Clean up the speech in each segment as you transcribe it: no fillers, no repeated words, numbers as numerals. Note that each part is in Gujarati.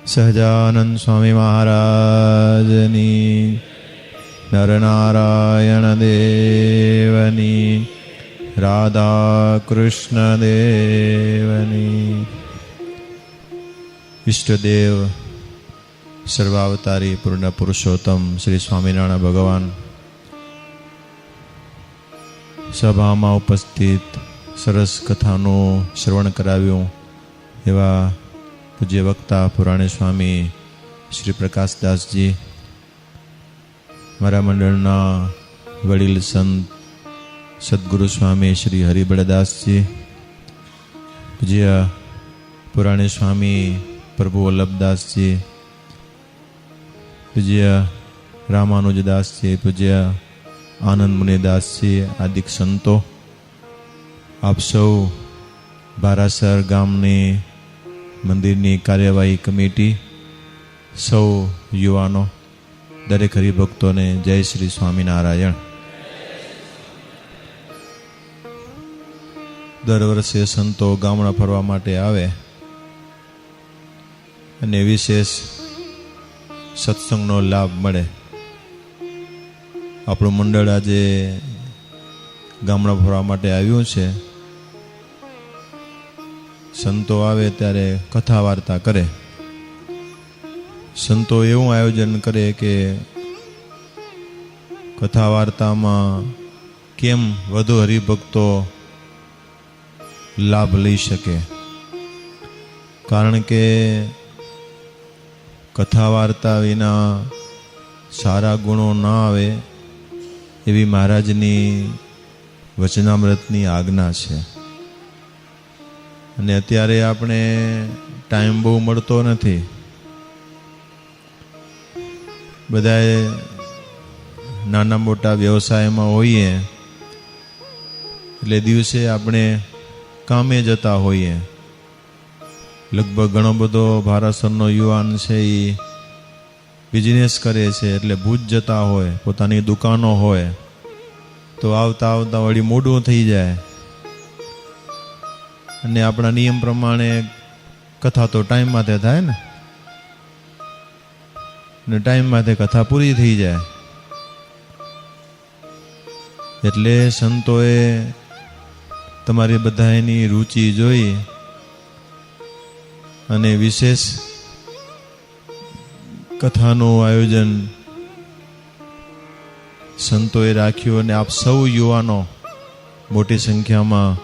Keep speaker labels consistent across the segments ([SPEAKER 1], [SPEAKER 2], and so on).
[SPEAKER 1] સહજાનંદ સ્વામી મહારાજની, નરનારાયણ દેવની, રાધા કૃષ્ણ દેવની. ઈષ્ટદેવ સર્વાવતારી પૂર્ણ પુરુષોત્તમ શ્રી સ્વામિનારાયણ ભગવાન સભામાં ઉપસ્થિત સરસ કથાનું શ્રવણ કરાવ્યું એવા પૂજ્ય વક્તા પુરાણી સ્વામી શ્રી પ્રકાશદાસજી, મારા મંડળના વડીલ સંત સદગુરુ સ્વામી શ્રી હરિબળદાસજી, પૂજ્ય પુરાણી સ્વામી પ્રભુ વલ્લભદાસજી, પૂજ્ય રામાનુજદાસજી, પૂજ્ય આનંદ મુનિદાસજી આદિક સંતો, આપ સૌ ભારાસર ગામની મંદિરની કાર્યવાહી કમિટી, સૌ યુવાનો, દરેક હરિભક્તોને જય શ્રી સ્વામિનારાયણ. દર વર્ષે સંતો ગામડા ફરવા માટે આવે અને વિશેષ સત્સંગનો લાભ મળે. આપણું મંડળ આજે ગામડા ફરવા માટે આવ્યું છે. સંતો આવે ત્યારે કથા વાર્તા કરે. સંતો એવું આયોજન કરે કે કથા વાર્તામાં કેમ વધુ હરિભક્તો લાભ લઈ શકે. કારણ કે કથા વાર્તા વિના સારા ગુણો ના આવે એવી મહારાજની વચનામૃતની આજ્ઞા છે. અને અત્યારે આપણે ટાઈમ બહુ મળતો નથી. બધાએ નાના મોટા વ્યવસાયમાં હોઈએ એટલે દિવસે આપણે કામે જતા હોઈએ. લગભગ ઘણો બધો ભારાસરનો યુવાન છે એ બિઝનેસ કરે છે એટલે ભૂજ જતા હોય, પોતાની દુકાનો હોય, તો આવતા આવતા વળી મોડું થઈ જાય. અને આપણા નિયમ પ્રમાણે કથા તો ટાઈમ માથે થાય ને ટાઈમ માથે કથા પૂરી થઈ જાય. એટલે સંતોએ તમારી બધાની રુચિ જોઈ અને વિશેષ કથાનું આયોજન સંતોએ રાખ્યું અને આપ સૌ યુવાનો મોટી સંખ્યામાં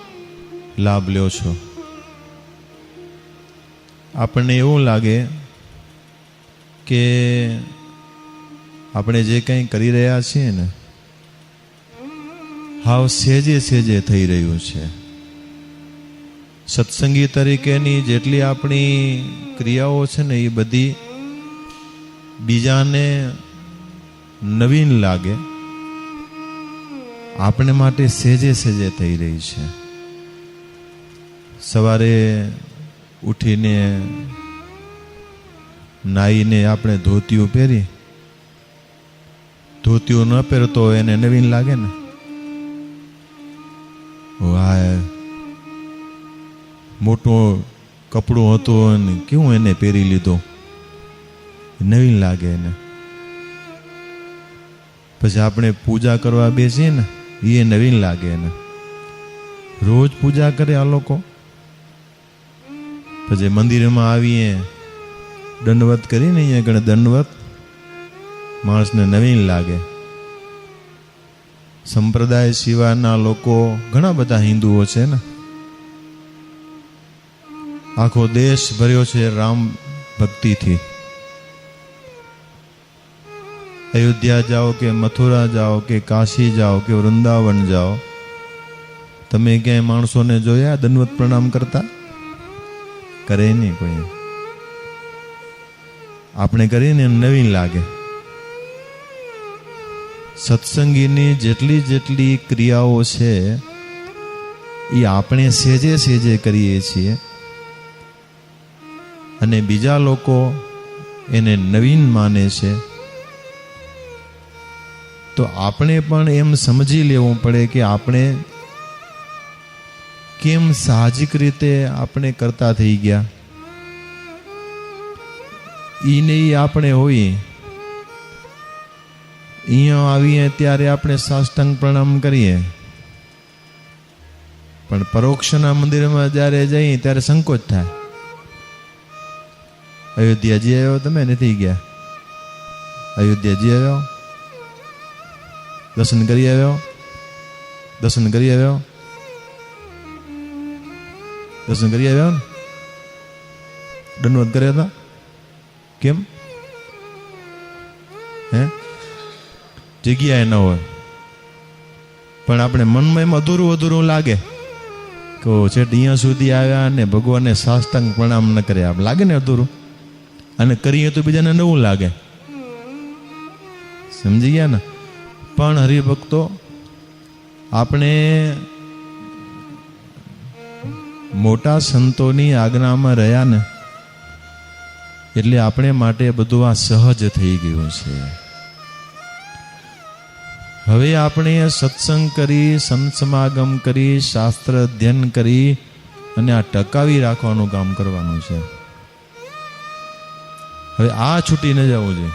[SPEAKER 1] લાભ લ્યો છો. આપણને એવું લાગે કે આપણે જે કંઈ કરી રહ્યા છીએ ને હાવ સેજે સેજે થઈ રહ્યું છે. સત્સંગી તરીકેની જેટલી આપણી ક્રિયાઓ છે ને એ બધી બીજાને નવીન લાગે, આપણે માટે સેજે સેજે થઈ રહી છે. સવારે ઉઠીને નાહીને આપણે ધોતિયું પહેરી, ધોતિયું ન પહેરતો એને નવીન લાગે ને. વાહ, મોટું કપડું હતું અને કેવું એને પહેરી લીધું, નવીન લાગે એને. પછી આપણે પૂજા કરવા બેસીએ ને એ નવીન લાગે એને. રોજ પૂજા કરે આ લોકો. પછી મંદિરમાં આવીએ દંડવત કરીને અહીંયા ગણે દંડવત, માણસને નવીન લાગે. સંપ્રદાય સિવાયના લોકો ઘણા બધા હિન્દુઓ છે ને. આખો દેશ ભર્યો છે રામ ભક્તિથી. અયોધ્યા જાઓ કે મથુરા જાઓ કે કાશી જાઓ કે વૃંદાવન જાઓ, તમે ક્યાંય માણસોને જોયા દંડવત પ્રણામ કરતા? કરે નહીં કોઈ. આપણે કરીને નવીન લાગે. સત્સંગીની જેટલી જેટલી ક્રિયાઓ છે એ આપણે સેજે સેજે કરીએ છીએ અને બીજા લોકો એને નવીન માને છે. તો આપણે પણ એમ સમજી લેવું પડે કે આપણે કેમ સાહજિક રીતે આપણે કરતા થઈ ગયા. ઈને ઈ આપણે હોઈએ. અહીંયા આવીએ ત્યારે આપણે સાષ્ટાંગ પ્રણામ કરીએ, પણ પરોક્ષના મંદિરમાં જ્યારે જઈએ ત્યારે સંકોચ થાય. અયોધ્યા જી આવ્યો, તમે નથી ગયા? અયોધ્યા જી આવ્યો, દર્શન કરી આવ્યો, દર્શન કરી આવ્યો, દર્શન કરી આવ્યો ને? દંડવત કર્યા હતા? કેમ? હે? જગ્યાએ ન હોય, પણ આપણે મનમાં એમાં અધૂરું અધૂરું લાગે કે છેટ અહીંયા સુધી આવ્યા ને ભગવાનને સાષ્ટાંગ પ્રણામ ન કર્યા. આમ લાગે ને અધૂરું, અને કરીએ તો બીજાને નવું લાગે. સમજી ગયા ને? પણ હરિભક્તો, આપણે મોટા સંતોની આજ્ઞામાં રહ્યા ને એટલે આપણે માટે બધું આ સહજ થઈ ગયું છે. હવે આપણે સત્સંગ કરી, સંત સમાગમ કરી, શાસ્ત્ર અધ્યયન કરી અને આ ટકાવી રાખવાનું કામ કરવાનું છે. હવે આ છૂટી ન જવું જોઈએ.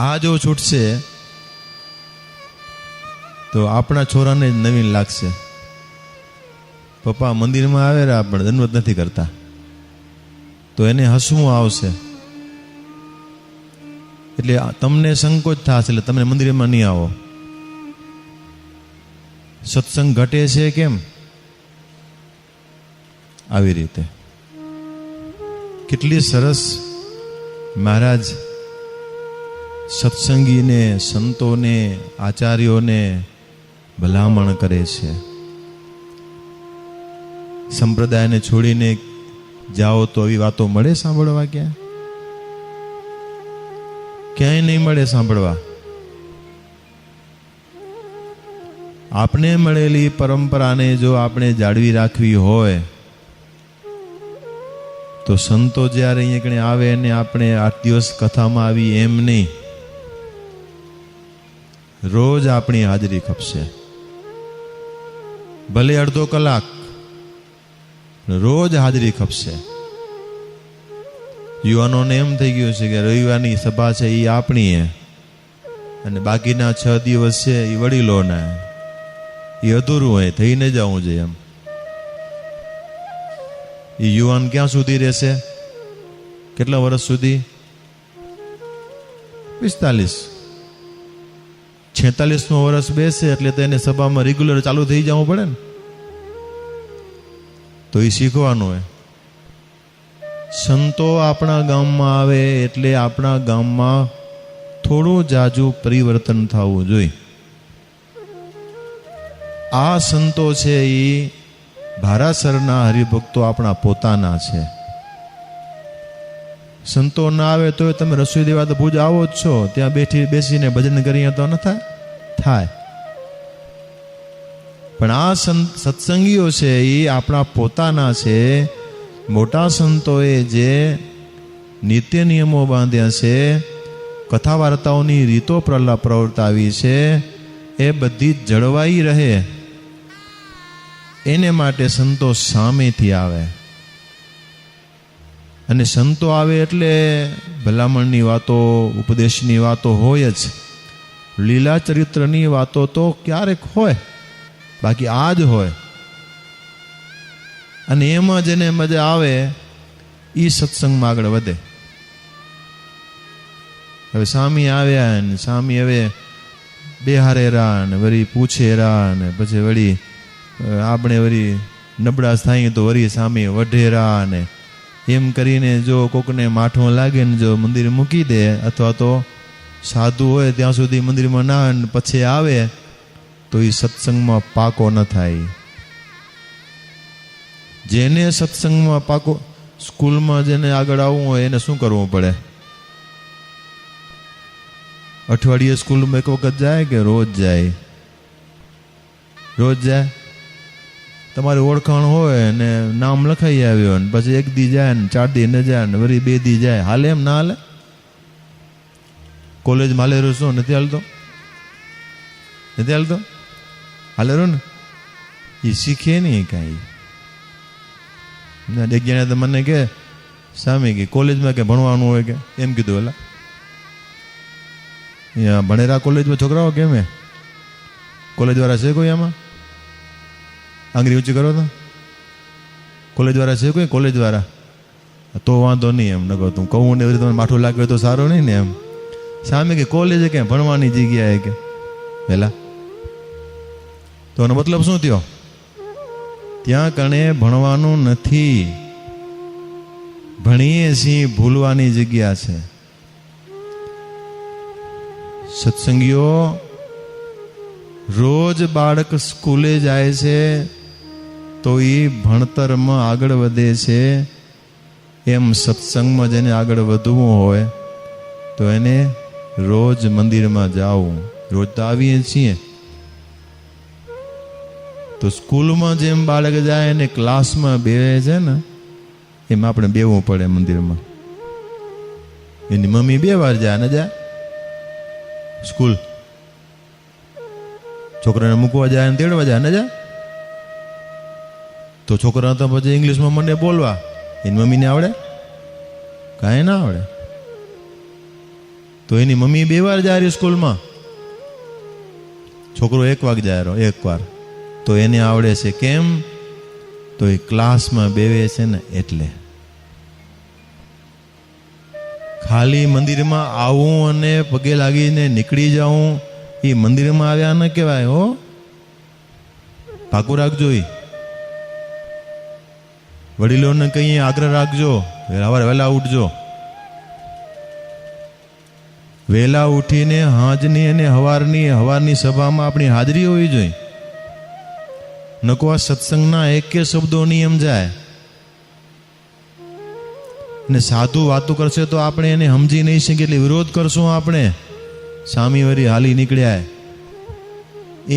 [SPEAKER 1] આ જો છૂટશે તો આપણા છોરાને જ નવીન લાગશે. પપ્પા મંદિરમાં આવેલા પણ દંડવત નથી કરતા, તો એને હસવું આવશે. એટલે તમને સંકોચ થશે, એટલે તમે મંદિરમાં નહીં આવો. સત્સંગ ઘટે છે કેમ? આવી રીતે. કેટલી સરસ મહારાજ સત્સંગીને, સંતોને, આચાર્યોને ભલામણ કરે છે. સંપ્રદાયને છોડીને જાઓ તો આવી વાતો મળે સાંભળવા? ક્યાંય નહીં મળે સાંભળવા. આપણે મળેલી પરંપરાને જો આપણે જાળવી રાખવી હોય તો સંતો જ્યારે અહીંયા કણે આવે ને આપણે 8 દિવસ કથામાં આવી એમ નહીં, રોજ આપણી હાજરી ખપશે. ભલે અડધો કલાક, રોજ હાજરી ખપશે. યુવાનોને એમ થઈ ગયું છે કે રવિવારની સભા છે એ આપણી હે અને બાકીના 6 દિવસ છે એ વડીલોના, એ અધૂરું હોય, થઈને જવું જોઈએ એમ. એ યુવાન ક્યાં સુધી રહેશે? કેટલા વર્ષ સુધી? 45. 46મો વર્ષ બેસે એટલે તો એને સભામાં રેગ્યુલર ચાલુ થઈ જવું પડે ને, તો એ શીખવાનું હોય. સંતો આપણા ગામમાં આવે એટલે આપણા ગામમાં થોડું જાજુ પરિવર્તન થવું જોઈએ. આ સંતો છે એ ભારાસરના હરિભક્તો આપણા પોતાના છે. સંતો ના આવે તો તમે રસોઈ દેવા તો ભુજ આવો જ છો, ત્યાં બેસીને ભજન કરીએ તો ન થાય. પણ આ સત્સંગીઓ છે એ આપણા પોતાના છે. મોટા સંતોએ જે નિત્ય નિયમો બાંધ્યા છે, કથા વાર્તાઓની રીતો પ્રવર્તાવી છે, એ બધી જળવાઈ રહે એને માટે સંતો સામેથી આવે. અને સંતો આવે એટલે ભલામણની વાતો, ઉપદેશની વાતો હોય જ. લીલા ચરિત્રની વાતો તો ક્યારેક હોય, બાકી આ જ હોય. અને એમાં જેને મજા આવે એ સત્સંગમાં આગળ વધે. હવે સ્વામી આવ્યા ને સ્વામી હવે બેહારેરા ને વળી પૂછેરા ને પછી વળી આપણે વળી નબળાશ થાય તો વળી સ્વામી વઢેરા ને એમ કરીને જો કોકને માઠો લાગે ને જો મંદિર મૂકી દે, અથવા તો સાધુ હોય ત્યાં સુધી મંદિરમાં ના આવે પછી આવે તો એ સત્સંગમાં પાકો ન થાય. જેને સત્સંગમાં પાકો, સ્કૂલમાં જેને આગળ આવવું હોય એને શું કરવું પડે? અઠવાડિયે સ્કૂલમાં એક વખત જાય કે રોજ જાય? રોજ જાય. તમારી ઓળખાણ હોય ને નામ લખાઈ આવ્યો ને પછી 1 દી જાય ને 4 દી ન જાય ને વળી 2 દી જાય, હાલે એમ ના હાલે? કોલેજમાં હાલેરો શું નથી હાલતો? નથી હાલતો? હાલેરો ને એ શીખે નહીં કાંઈ. એક જણા તો મને કે સામે કે કોલેજમાં કે ભણવાનું હોય કે એમ કીધું. એલા અહીંયા ભણેરા કોલેજમાં છોકરાઓ કેમ હે? કોલેજ વાળા છે કોઈ આમાં? આંગળી ઊંચી કરો તો. કોલેજ વાળા છે કોઈ? કોલેજ વાળા તો વાંધો નહીં એમ. નકો તું કહું ને એવી રીતે તમને માઠું લાગે તો સારું નહીં ને એમ. સામે કે કોલેજ કે ભણવાની જગ્યાએ કે પેલા તો એનો મતલબ શું થયો? ત્યાં કણે ભણવાનું નથી, ભણીએ છીએ ભૂલવાની જગ્યા છે. સત્સંગીઓ, રોજ બાળક સ્કૂલે જાય છે તો એ ભણતરમાં આગળ વધે છે. એમ સત્સંગમાં જેને આગળ વધવું હોય તો એને રોજ મંદિરમાં જાવું. રોજ તો આવીએ છીએ તો સ્કૂલમાં જેમ બાળક જાય ને ક્લાસમાં બેસે છે ને એમ આપણે બેવું પડે મંદિરમાં. એની મમ્મી 2 વાર જાય ને જાય સ્કૂલ, છોકરાને મૂકવા જાય ને તેડવા જાય ને જાય. તો છોકરા તો પછી ઇંગ્લિશમાં મને બોલવા, એની મમ્મીને આવડે? કાંઈ ના આવડે. તો એની મમ્મી 2 વાર જાય રહી સ્કૂલમાં, છોકરો 1 વાર જાય રહ્યો, 1 વાર. તો એને આવડે છે કેમ? તો એ ક્લાસમાં બેવે છે ને એટલે. ખાલી મંદિરમાં આવું અને પગે લાગીને નીકળી જાઉં એ મંદિરમાં આવ્યા ન કહેવાય. હો, પાકું રાખજો. વડીલોને કહીએ આગ્રહ રાખજો, સવારે વહેલા ઉઠજો. વહેલા ઉઠીને હાંજની અને હવારની સભામાં આપણી હાજરી હોવી જોઈએ. નકો આ સત્સંગના એકે શબ્દો નિયમ જાય ને સાધુ વાતો કરશે તો આપણે એને સમજી નહીં શકીએ એટલે વિરોધ કરશું આપણે. સામી વરી હાલી નીકળ્યા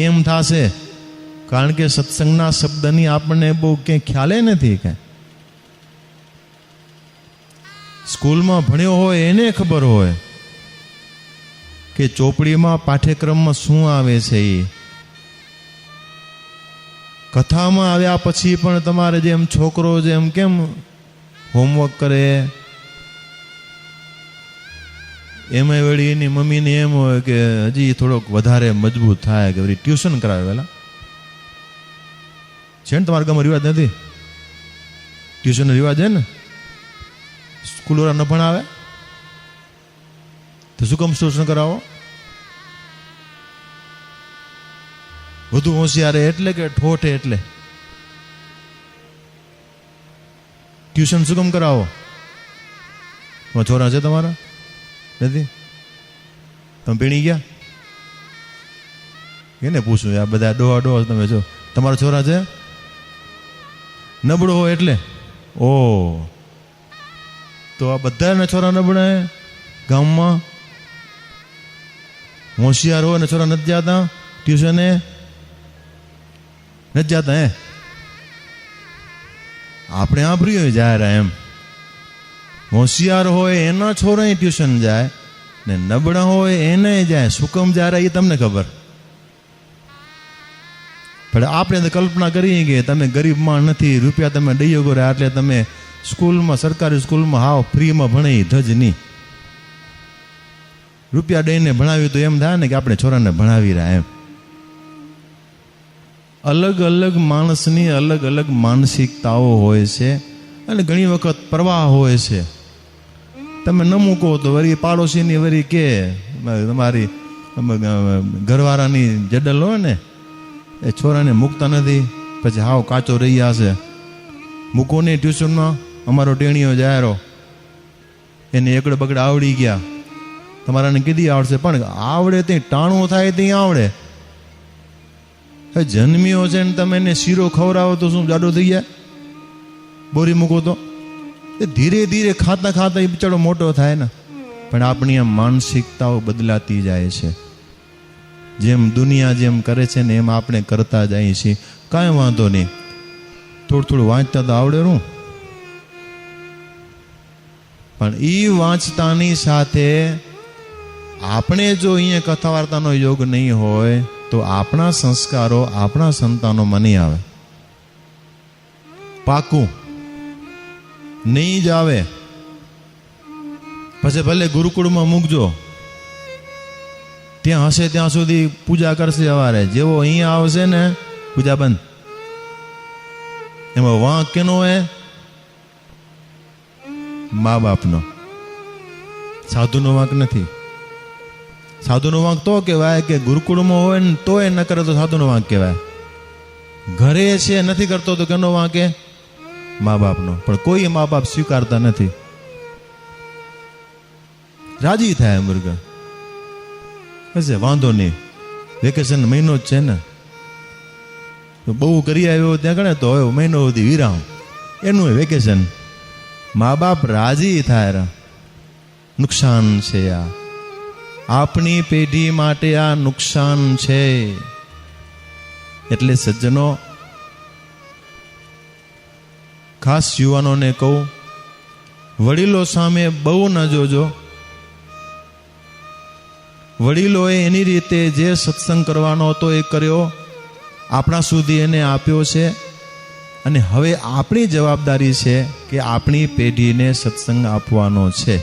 [SPEAKER 1] એમ થશે, કારણ કે સત્સંગના શબ્દની આપણને બહુ ક્યાંય ખ્યાલે નથી. કાંઈ સ્કૂલમાં ભણ્યો હોય એને ખબર હોય કે ચોપડીમાં પાઠ્યક્રમમાં શું આવે છે. એ કથામાં આવ્યા પછી પણ તમારે જેમ છોકરો જેમ કેમ હોમવર્ક કરે એમાં વળી એની મમ્મીને એમ હોય કે હજી થોડોક વધારે મજબૂત થાય કે વળી ટ્યુશન કરાવે. પેલા છે ને તમારા ગામમાં રિવાજ નથી? ટ્યુશનનો રિવાજ છે ને? સ્કૂલવાળા ન ભણાવે તો શું કામ ટ્યુશન કરાવો? વધુ હોશિયાર એટલે કે ઠોઠે એટલે ટ્યુશન શું કામ કરાવો? છોરા છે તમારા? નથી? તમે પીણી ગયા? એને પૂછું, આ બધા ડોહા તમે જો તમારા છોરા છે? નબળો હોય એટલે? ઓ, તો આ બધાના છોરા નબળા ગામમાં? હોશિયાર હોય ને છોરા નથી જતા ટ્યુશને? નથી જતા? આપણે આભર્યું જાય એમ. હોશિયાર હોય એના છોરા ટ્યુશન જાય ને નબળા હોય એને જાય. શું કામ જાય એ તમને ખબર. પણ આપણે તો કલ્પના કરીએ કે તમે ગરીબ માં નથી, રૂપિયા તમે દઈયો કરો એટલે તમે સ્કૂલમાં, સરકારી સ્કૂલમાં હાવ ફ્રીમાં ભણાવી ધજ નહીં. રૂપિયા દઈને ભણાવ્યું તો એમ થાય ને કે આપણે છોરાને ભણાવી રહ્યા એમ. અલગ અલગ માણસની અલગ અલગ માનસિકતાઓ હોય છે અને ઘણી વખત પ્રવાહ હોય છે. તમે ન મૂકો તો વળી પાડોશીની વળી કે તમારી ઘરવાળાની જડલ હોય ને એ છોરાને મૂકતા નથી, પછી હાવ કાચો રહી હશે. મૂકો નહીં ટ્યુશનમાં. અમારો ટેણીઓ જાયરો એને એકડે બગડે આવડી ગયા. તમારાને કીધી આવડશે પણ આવડે તે ટાણું થાય ત્યાં આવડે. જન્મ્યો છે ને તમે એને શીરો ખવડાવો તો શું જાડો થઈ જાય? બોરી મૂકો તો એ ધીરે ધીરે ખાતા ખાતા એ બિચારો મોટો થાય ને. પણ આપણી આ માનસિકતાઓ બદલાતી જાય છે. જેમ દુનિયા જેમ કરે છે ને એમ આપણે કરતા જઈએ છીએ. કાંઈ વાંધો નહીં, થોડું થોડું વાંચતા તો આવડે રૂ. પણ એ વાંચતાની સાથે આપણે જો અહીંયા કથા વાર્તાનો યોગ નહીં હોય તો આપણા સંસ્કારો આપણા સંતાનોમાં નહીં આવે. પાકું નહીં જ આવે. પછી ભલે ગુરુકુળમાં મૂકજો, ત્યાં હશે ત્યાં સુધી પૂજા કરશે સવારે. જેવો અહીંયા આવશે ને પૂજા બંધ. એમાં વાંક કેનો હે? મા બાપનો. સાધુનો વાંક નથી. સાધુનો વાંક તો કહેવાય કે ગુરુકુળમાં હોય ને તોય ન કરે તો સાધુનો વાંક કહેવાય. ઘરે છે નથી કરતો તો કેનો વાંક? મા બાપનો. પણ કોઈ મા બાપ સ્વીકારતા નથી. રાજી થાય મૃગ, હશે વાંધો નહીં, વેકેશન મહિનો જ છે ને, બહુ કરી આવ્યો ત્યાં ગણે તો હવે મહિનો સુધી વિરામ, એનું વેકેશન. મા બાપ રાજી થાય. નુકસાન છે આ, આપણી પેઢી માટે આ નુકસાન છે. એટલે સજ્જનો, ખાસ યુવાનોને કહું, વડીલો સામે બહુ ન જોજો. વડીલોએ એની રીતે જે સત્સંગ કરવાનો હતો એ કર્યો, આપણા સુધી એને આપ્યો છે, અને હવે આપણી જવાબદારી છે કે આપણી પેઢીને સત્સંગ આપવાનો છે.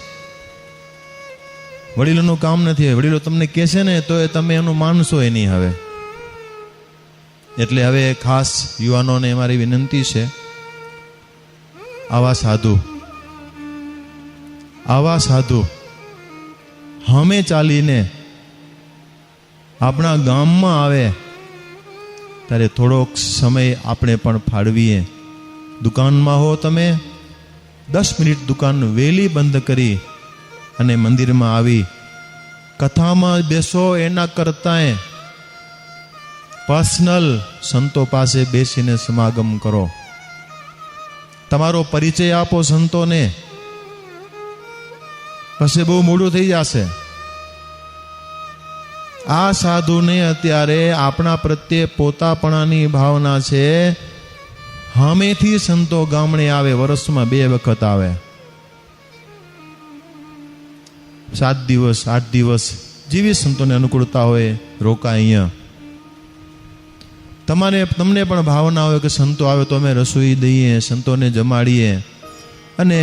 [SPEAKER 1] વડીલોનું કામ નથી. વડીલો તમને કહેશે ને તો એ તમે એનું માનશો એ નહીં હવે. એટલે હવે ખાસ યુવાનોને મારી વિનંતી છે, આવા સાધુ હમે ચાલીને આપણા ગામમાં આવે ત્યારે થોડોક સમય આપણે પણ ફાળવીએ. દુકાનમાં હો તમે 10 મિનિટ દુકાન વહેલી બંધ કરી અને મંદિરમાં આવી કથામાં બેસો. એના કરતાંય પર્સનલ સંતો પાસે બેસીને સમાગમ કરો. તમારો પરિચય આપો સંતોને. પછી બહુ મોડું થઈ જશે. આ સાધુને અત્યારે આપણા પ્રત્યે પોતાપણાની ભાવના છે. હમેથી સંતો ગામડે આવે, વર્ષમાં 2 વખત આવે, 7 દિવસ 8 દિવસ, જેવી સંતોને અનુકૂળતા હોય રોકાય અહીંયા. તમને પણ ભાવના હોય કે સંતો આવે તો અમે રસોઈ દઈએ, સંતોને જમાડીએ, અને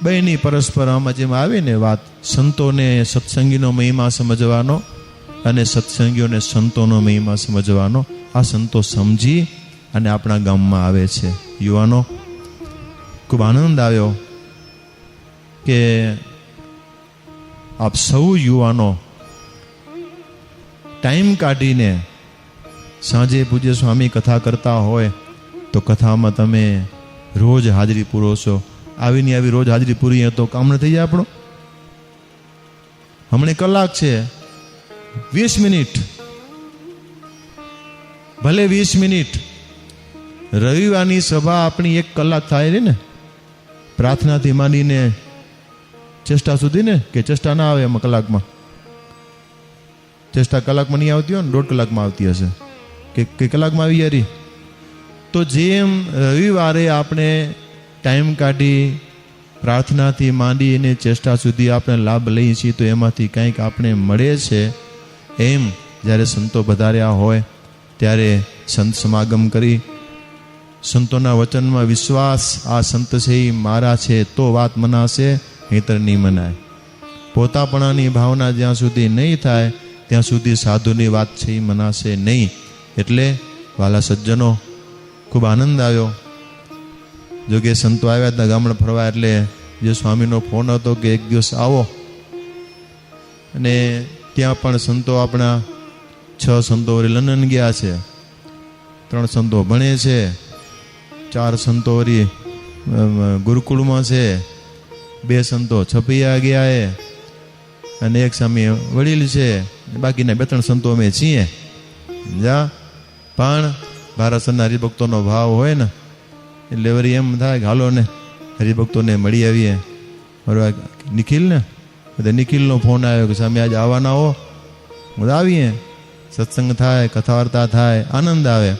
[SPEAKER 1] બેની પરસ્પર આમાં જેમ આવે ને વાત, સંતોને સત્સંગીનો મહિમા સમજવાનો અને સત્સંગીઓને સંતોનો મહિમા સમજવાનો. આ સંતો સમજી અને આપણા ગામમાં આવે છે. યુવાનો, ખૂબ આનંદ આવ્યો કે આપ સૌ યુવાનો ટાઈમ કાઢીને સાંજે પૂજ્ય સ્વામી કથા કરતા હોય તો કથામાં તમે રોજ હાજરી પૂરો છો. આવીને આવી રોજ હાજરી પૂરીએ તો કામ ન થઈ જાય આપણો. હમણાં કલાક છે, 20 મિનિટ, ભલે 20 મિનિટ. રવિવારની સભા આપણી 1 કલાક થાય છે ને, પ્રાર્થનાથી માંડીને ચેષ્ટા સુધી ને, કે ચેષ્ટા ના આવે એમાં કલાકમાં? ચેષ્ટા કલાકમાં નહીં આવતી હોય ને, 1.5 કલાકમાં આવતી હશે કે કલાકમાં આવી યારી. તો જેમ રવિવારે આપણે ટાઈમ કાઢી પ્રાર્થનાથી માંડીને ચેષ્ટા સુધી આપણે લાભ લઈએ છીએ તો એમાંથી કંઈક આપણે મળે છે, એમ જ્યારે સંતો વધાર્યા હોય ત્યારે સંત સમાગમ કરી સંતોના વચનમાં વિશ્વાસ, આ સંત છે એ મારા છે તો વાત મનાશે, નહીંતર નહીં મનાય. પોતાપણાની ભાવના જ્યાં સુધી નહીં થાય ત્યાં સુધી સાધુની વાત છે એ મનાશે નહીં. એટલે વાલા સજ્જનો, ખૂબ આનંદ આવ્યો. જો કે સંતો આવ્યા હતા ગામડે ફરવા, એટલે જે સ્વામીનો ફોન હતો કે એક દિવસ આવો, અને ત્યાં પણ સંતો આપણા 6 સંતો વળી લંડન ગયા છે, 3 સંતો ભણે છે, 4 સંતો વળી ગુરુકુળમાં છે, 2 સંતો છપિયા ગયા એ, અને એક સ્વામી વડીલ છે, બાકીના 2-3 સંતો અમે છીએ. જા પણ ભારતના હરિભક્તોનો ભાવ હોય ને એટલે વળી એમ થાય કે હાલો ને હરિભક્તોને મળી આવીએ. બરાબર, નિખિલ ને, બધા નિખિલનો ફોન આવ્યો કે સામે આજે આવવાના હો. બધા આવીએ, સત્સંગ થાય, કથા વાર્તા થાય, આનંદ આવે.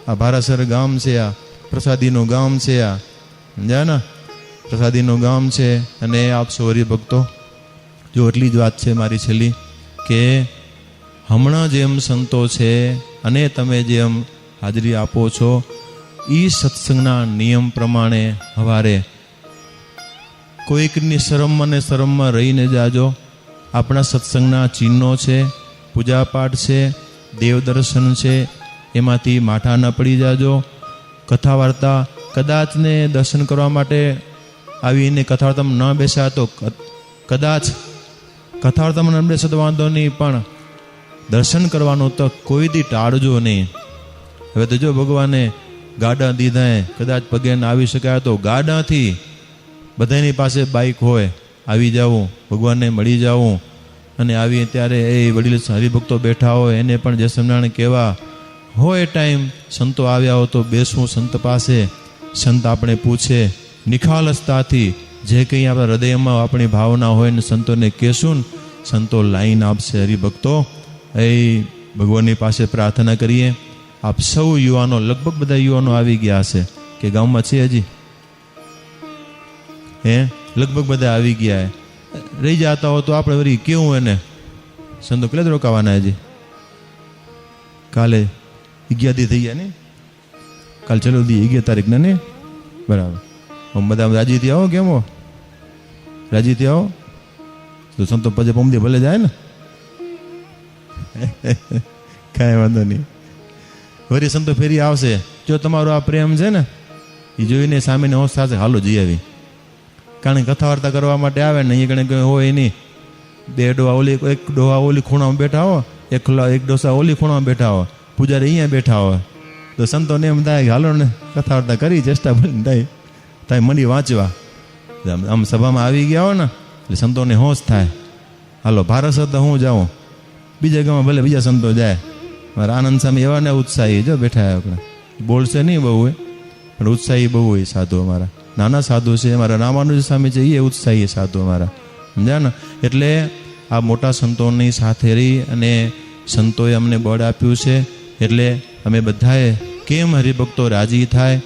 [SPEAKER 1] આ ભારાસર ગામ છે, આ પ્રસાદીનું ગામ છે, આ સમજ્યા ને, પ્રસાદીનું ગામ છે. અને આપશો હરિભક્તો, જો એટલી જ વાત છે મારી છેલ્લી, કે હમણાં જેમ સંતો છે અને તમે જેમ હાજરી આપો છો, એ સત્સંગના નિયમ પ્રમાણે સવારે કોઈકની શરમમાં ને શરમમાં રહીને જાજો. આપણા સત્સંગના ચિહ્નો છે, પૂજાપાઠ છે, દેવદર્શન છે, એમાંથી માઠા ન પડી જાજો. કથા વાર્તા કદાચ ને દર્શન કરવા માટે આવીને કથા વાર્તામાં ન બેસ્યા તો કદાચ કથા વાર્તામાં ન બેસે તો વાંધો નહીં, પણ દર્શન કરવાનું તો કોઈ દી ટાળજો નહીં. હવે તો જો ભગવાને ગાડા દીધા, કદાચ પગે ન આવી શકાય તો ગાડાથી બધાની પાસે બાઇક હોય આવી જવું, ભગવાનને મળી જવું. અને આવી ત્યારે એ વડીલ હરિભક્તો બેઠા હોય એને પણ જય સ્વામિનારાયણ કહેવા હોય. ટાઈમ સંતો આવ્યા હોય તો બેસવું સંત પાસે. સંત આપણે પૂછે નિખાલસતાથી જે કંઈ આપણા હૃદયમાં આપણી ભાવના હોય ને સંતોને કહેશું ને, સંતો લાઈન આપશે. હરિભક્તો એ ભગવાનની પાસે પ્રાર્થના કરીએ. આપ સૌ યુવાનો, લગભગ બધા યુવાનો આવી ગયા હશે કે ગામમાં છે હજી? લગભગ બધા આવી ગયા. રહી જતા હો તો આપણે વળી કેવું એને સંતો કેટલા જ રોકાવાના? હજી કાલે 11 દી થઈ ગયા ને? કાલે ચલો દી 11 તારીખના ને? બરાબર. આમ બધા રાજીથી આવો. કેમ હો? રાજીથી આવો તો સંતો પછી પમદી ભલે જાય ને. કાંઈ વાંધો નહીં, વળી સંતો ફેરી આવશે. જો તમારો આ પ્રેમ છે ને એ જોઈને સામેને હોશ થશે, હાલો જઈ આવી. કારણ કે કથા વાર્તા કરવા માટે આવે ને અહીંયા કણે કંઈ હોય નહીં. બે ડોહા ઓલી, એક ડોહા ઓલી ખૂણામાં બેઠા હો, એક ડોસા ઓલી ખૂણામાં બેઠા હો, પૂજારી અહીંયા બેઠા હોય તો સંતોને એમ થાય કે હાલો ને કથા વાર્તા કરી, ચેષ્ટા ભલે થાય થાય મંડી વાંચવા. આમ સભામાં આવી ગયા હો ને એટલે સંતોને હોશ થાય, હાલો ભારત તો હું જાઉં, બીજા ગામમાં ભલે બીજા સંતો જાય. મારા આનંદ સ્વામી એવા ને ઉત્સાહી જો બેઠા આપણે, બોલશે નહીં બહુ હોય પણ ઉત્સાહી બહુ હોય સાધુ. અમારા નાના સાધુ છે, અમારા રામાનુજ સ્વામી છે, એ ઉત્સાહી સાધુ અમારા, સમજ્યા ને. એટલે આ મોટા સંતોની સાથે રહી અને સંતોએ અમને બળ આપ્યું છે. એટલે અમે બધાએ કેમ હરિભક્તો રાજી થાય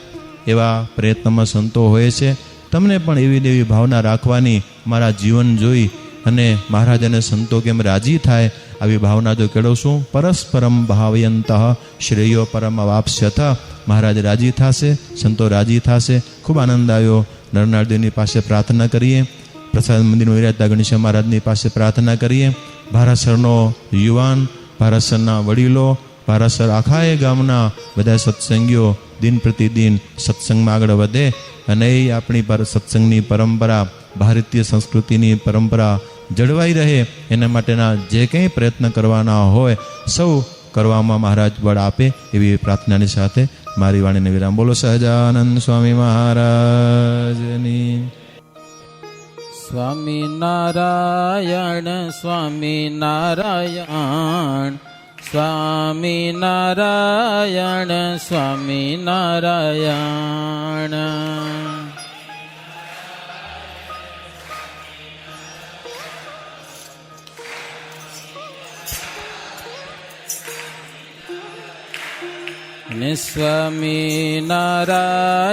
[SPEAKER 1] એવા પ્રયત્નમાં સંતો હોય છે. તમને પણ એવી એવી ભાવના રાખવાની, મારા જીવન જોઈ અને મહારાજ અને સંતો કેમ રાજી થાય આવી ભાવના જો કેળવશું. પરસ્પરમ ભાવયંત શ્રેયો પરમ અવાપ્સ્યથ. મહારાજ રાજી થશે, સંતો રાજી થશે. ખૂબ આનંદ આવ્યો. નરનાળદેવની પાસે પ્રાર્થના કરીએ. પ્રસાદ મંદિરમાં વિરાજતા ગણેશ મહારાજની પાસે પ્રાર્થના કરીએ. ભારાસરનો યુવાન, ભારાસરના વડીલો, ભારાસર આખાએ ગામના બધા સત્સંગીઓ દિન પ્રતિદિન સત્સંગમાં આગળ વધે અને એ આપણી સત્સંગની પરંપરા, ભારતીય સંસ્કૃતિની પરંપરા જળવાઈ રહે એના માટેના જે કંઈ પ્રયત્ન કરવાના હોય સૌ કરવામાં મહારાજ બળ આપે એવી પ્રાર્થનાની સાથે મારી વાણીને વિરામ. બોલો સહજાનંદ સ્વામી મહારાજની.
[SPEAKER 2] સ્વામિનારાયણ સ્વામિનારાયણ સ્વામિનારાયણ સ્વામિનારાયણ.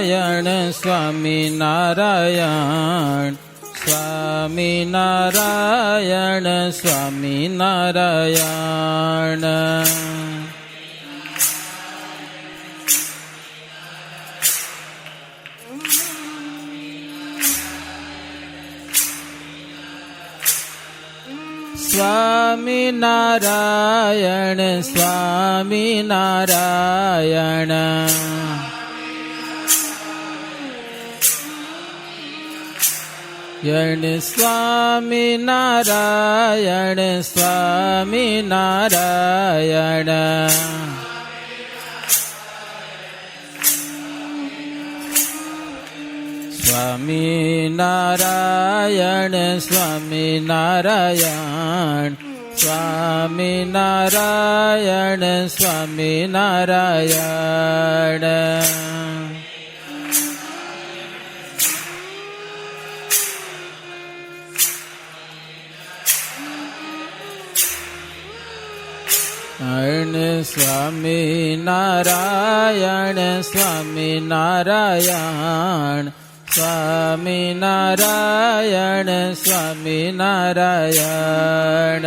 [SPEAKER 2] સ્વામિનારાયણ સ્વામિનારાયણ સ્વામિનારાયણ સ્વામિનારાયણ. સ્વામિનારાયણ સ્વામિનારાયણ સ્વામિનારાયણ સ્વામિનારાયણ. સ્વામિનારાયણ સ્વામિનારાયણ સ્વામિનારાયણ સ્વામિનારાયણ. સ્વામિનારાયણ સ્વામિનારાયણ સ્વામિનારાયણ સ્વામિનારાયણ.